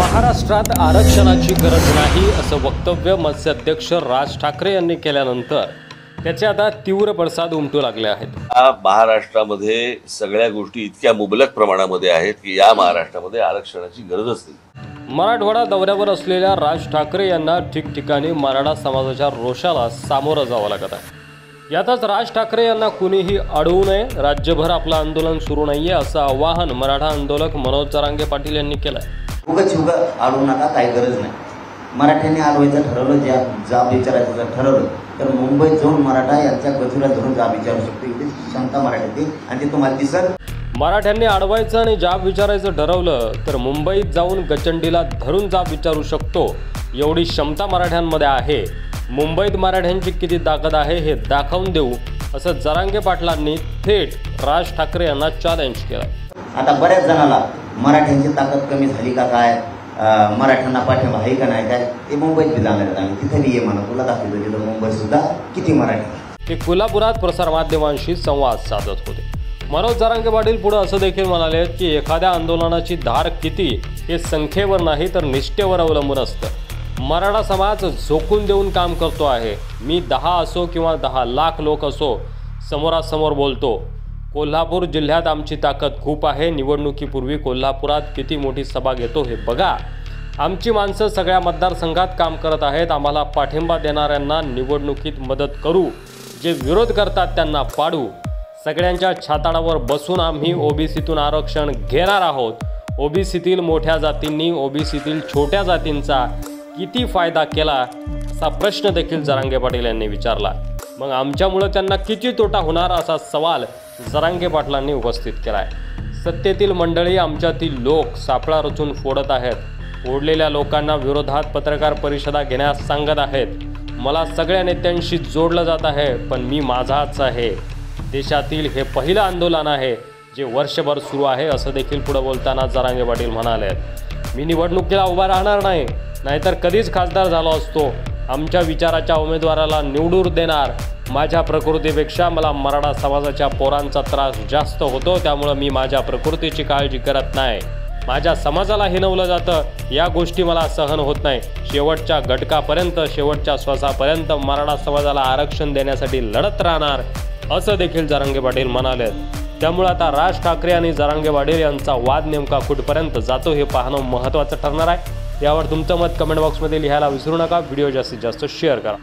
महाराष्ट्रात आरक्षणाची गरज नाही असं वक्तव्य मनसे अध्यक्ष राज ठाकरे यांनी केल्यानंतर त्याचे आता तीव्र पडसाद उमटू लागले आहेत। महाराष्ट्रामध्ये सगळ्या गोष्टी इतक्या मुबलक प्रमाणामध्ये आहेत की या महाराष्ट्रामध्ये आरक्षणाची गरजच नाही। मराठवाडा दौऱ्यावर असलेल्या राज ठाकरे यांना ठिकठिकाणी मराठा समाजाच्या रोषाला सामोरं जावं लागत आहे। यातच राज ठाकरे यांना कुणीही अडवू नये, राज्यभर आपलं आंदोलन सुरू नाहीये असं आवाहन मराठा आंदोलक मनोज जरांगे पाटील यांनी केलंय। उगाच अडवू नका, काही गरज नाही। मराठ्यांनी अडवायचं ठरवलं, जाब विचारायचं ठरवलं तर मुंबईत जाऊन मराठा यांच्या गजुला धरून जाब विचारू शकतो, एवढी क्षमता मराठ्याची आणि ते तुम्हाला दिसत। मराठ्यांनी अडवायचं आणि जाब विचारायचं ठरवलं तर मुंबईत जाऊन गचंडीला धरून जाब विचारू शकतो, एवढी क्षमता मराठ्यांमध्ये आहे। मुंबईत मराठ्यांची किती ताकद आहे हे दाखवून देऊ असं जरांगे पाटलांनी थेट राज ठाकरे यांना चॅलेंज केलं। आता बऱ्याच जणाला मराठ्यांची ताकद कमी झाली का काय, मराठ्यांना पाठिंबा आहे का नाही काय, ते मुंबईत बी जाणार आहेत, तिथे बी ये म्हणा, तुला दाखवतो तिथं मुंबईत सुद्धा किती मराठी। ते कोल्हापुरात प्रसारमाध्यमांशी संवाद साधत होते। मनोज जरांगे पाटील पुढे असं देखील म्हणाले की एखाद्या आंदोलनाची धार किती हे संख्येवर नाही तर निष्ठेवर अवलंबून असतं। मराठा समाज झोकून देऊन काम करतो आहे। मी 10 असो किंवा 10 लाख लोक असो, समोरासमोर बोलतो। कोल्हापूर जिल्ह्यात आमची ताकद खूप आहे। निवडणुकीपूर्वी कोल्हापुरात किती मोठी सभा घेतो हे बघा। आमची माणसं सगळ्या मतदारसंघात काम करत आहेत। आम्हाला पाठिंबा देणाऱ्यांना निवडणुकीत मदत करू, जे विरोध करतात त्यांना पाडू। सगळ्यांच्या छाताडावर बसून आम्ही ओबीसीतून आरक्षण घेणार आहोत। ओबीसीतील मोठ्या जातींनी ओबीसीतील छोट्या जातींचा किती फायदा केला असा प्रश्न देखील जरांगे पाटील यांनी विचारला। मग आमच्यामुळे त्यांना किती तोटा होणार असा सवाल जरांगे पाटलांनी उपस्थित केला आहे। सत्तेतील मंडळी आमच्यातील लोक सापळा रचून फोडत आहेत। फोडलेल्या लोकांना विरोधात पत्रकार परिषदा घेण्यास सांगत आहेत। मला सगळ्या नेत्यांशी जोडलं जात आहे, पण मी माझाच आहे। देशातील हे पहिलं आंदोलन आहे जे वर्षभर सुरू आहे असं देखील पुढे बोलताना जरांगे पाटील म्हणाले। मी निवडणुकीला उभा राहणार नाही, नाहीतर कधीच खासदार झालो असतो। आमच्या विचाराच्या उमेदवाराला निवडून देणार। माझ्या प्रकृतीपेक्षा मला मराठा समाजाच्या पोरांचा त्रास जास्त होतो, त्यामुळे मी माझ्या प्रकृतीची काळजी करत नाही। माझ्या समाजाला हिणवलं जातं, या गोष्टी मला सहन होत नाही। शेवटच्या घटकापर्यंत, शेवटच्या श्वासापर्यंत मराठा समाजाला आरक्षण देण्यासाठी लढत राहणार असं देखील जरांगे पाटील म्हणाले। त्यामुळे आता राज ठाकरे आणि जरांगे पाटील यांचा वाद नेमका कुठपर्यंत जातो हे पाहणं महत्त्वाचं ठरणार आहे। यावर तुमचं मत कमेंट बॉक्समध्ये लिहायला विसरू नका। व्हिडिओ जास्तीत जास्त शेअर करा।